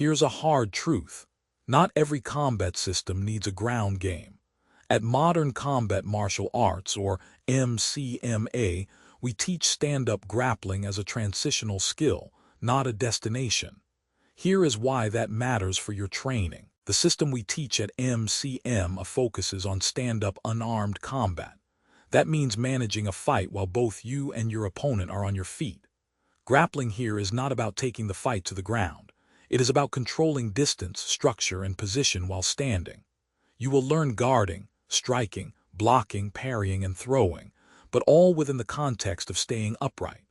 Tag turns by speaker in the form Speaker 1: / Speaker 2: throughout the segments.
Speaker 1: Here's a hard truth. Not every combat system needs a ground game. At Modern Combat Martial Arts, or MCMA, we teach stand-up grappling as a transitional skill, not a destination. Here is why that matters for your training. The system we teach at MCM focuses on stand-up unarmed combat. That means managing a fight while both you and your opponent are on your feet. Grappling here is not about taking the fight to the ground. It is about controlling distance, structure, and position while standing. You will learn guarding, striking, blocking, parrying, and throwing, but all within the context of staying upright.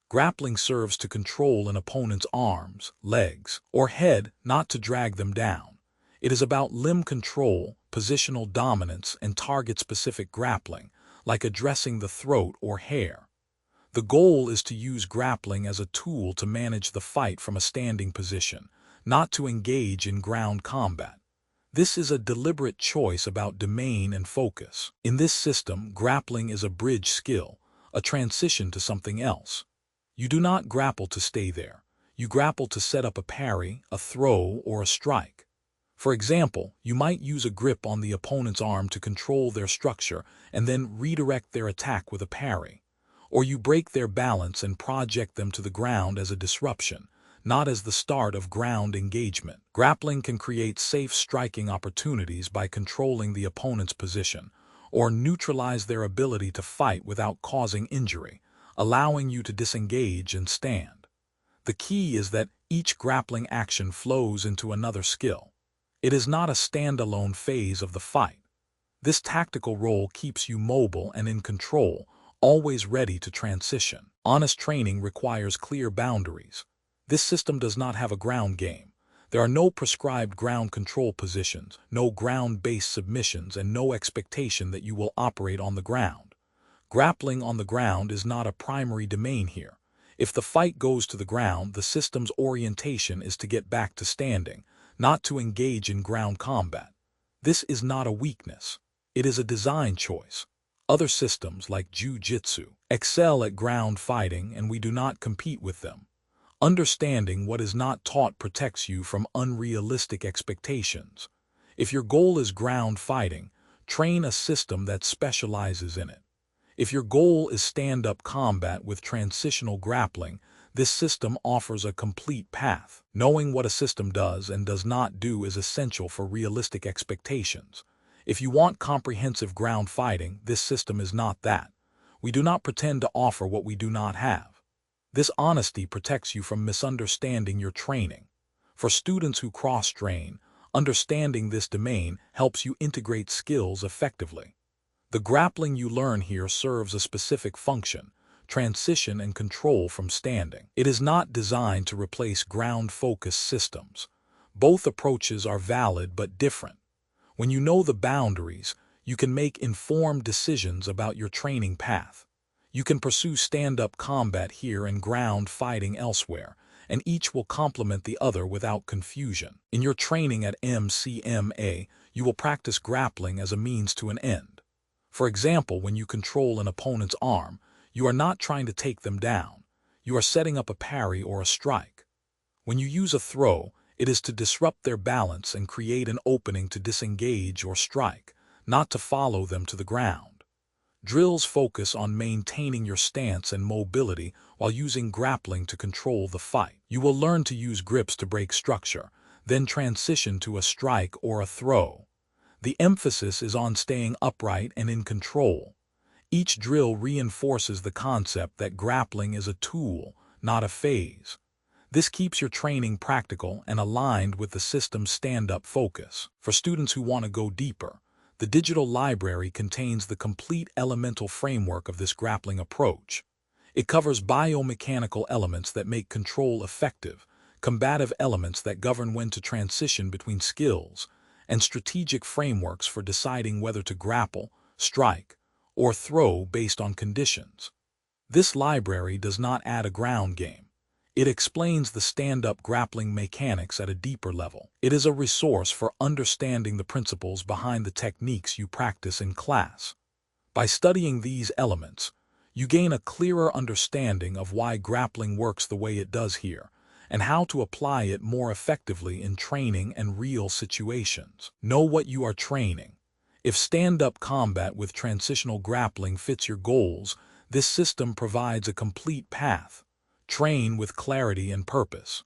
Speaker 1: Grappling serves to control an opponent's arms, legs, or head, not to drag them down. It is about limb control, positional dominance, and target-specific grappling, like addressing the throat or hair. The goal is to use grappling as a tool to manage the fight from a standing position, not to engage in ground combat. This is a deliberate choice about domain and focus. In this system, grappling is a bridge skill, a transition to something else. You do not grapple to stay there. You grapple to set up a parry, a throw, or a strike. For example, you might use a grip on the opponent's arm to control their structure and then redirect their attack with a parry. Or you break their balance and project them to the ground as a disruption, not as the start of ground engagement. Grappling can create safe striking opportunities by controlling the opponent's position, or neutralize their ability to fight without causing injury, allowing you to disengage and stand. The key is that each grappling action flows into another skill. It is not a standalone phase of the fight. This tactical role keeps you mobile and in control, always ready to transition. Honest training requires clear boundaries. This system does not have a ground game. There are no prescribed ground control positions, no ground-based submissions, and no expectation that you will operate on the ground. Grappling on the ground is not a primary domain here. If the fight goes to the ground, the system's orientation is to get back to standing, not to engage in ground combat. This is not a weakness. It is a design choice. Other systems, like jiu-jitsu, excel at ground fighting, and we do not compete with them. Understanding what is not taught protects you from unrealistic expectations. If your goal is ground fighting, train a system that specializes in it. If your goal is stand-up combat with transitional grappling, this system offers a complete path. Knowing what a system does and does not do is essential for realistic expectations. If you want comprehensive ground fighting, this system is not that. We do not pretend to offer what we do not have. This honesty protects you from misunderstanding your training. For students who cross-train, understanding this domain helps you integrate skills effectively. The grappling you learn here serves a specific function: transition and control from standing. It is not designed to replace ground-focused systems. Both approaches are valid but different. When you know the boundaries, you can make informed decisions about your training path. You can pursue stand-up combat here and ground fighting elsewhere, and each will complement the other without confusion. In your training at MCMA, you will practice grappling as a means to an end. For example, when you control an opponent's arm, you are not trying to take them down. You are setting up a parry or a strike. When you use a throw, it is to disrupt their balance and create an opening to disengage or strike, not to follow them to the ground. Drills focus on maintaining your stance and mobility while using grappling to control the fight. You will learn to use grips to break structure, then transition to a strike or a throw. The emphasis is on staying upright and in control. Each drill reinforces the concept that grappling is a tool, not a phase. This keeps your training practical and aligned with the system's stand-up focus. For students who want to go deeper, the digital library contains the complete elemental framework of this grappling approach. It covers biomechanical elements that make control effective, combative elements that govern when to transition between skills, and strategic frameworks for deciding whether to grapple, strike, or throw based on conditions. This library does not add a ground game. It explains the stand-up grappling mechanics at a deeper level. It is a resource for understanding the principles behind the techniques you practice in class. By studying these elements, you gain a clearer understanding of why grappling works the way it does here, and how to apply it more effectively in training and real situations. Know what you are training. If stand-up combat with transitional grappling fits your goals, this system provides a complete path. Train with clarity and purpose.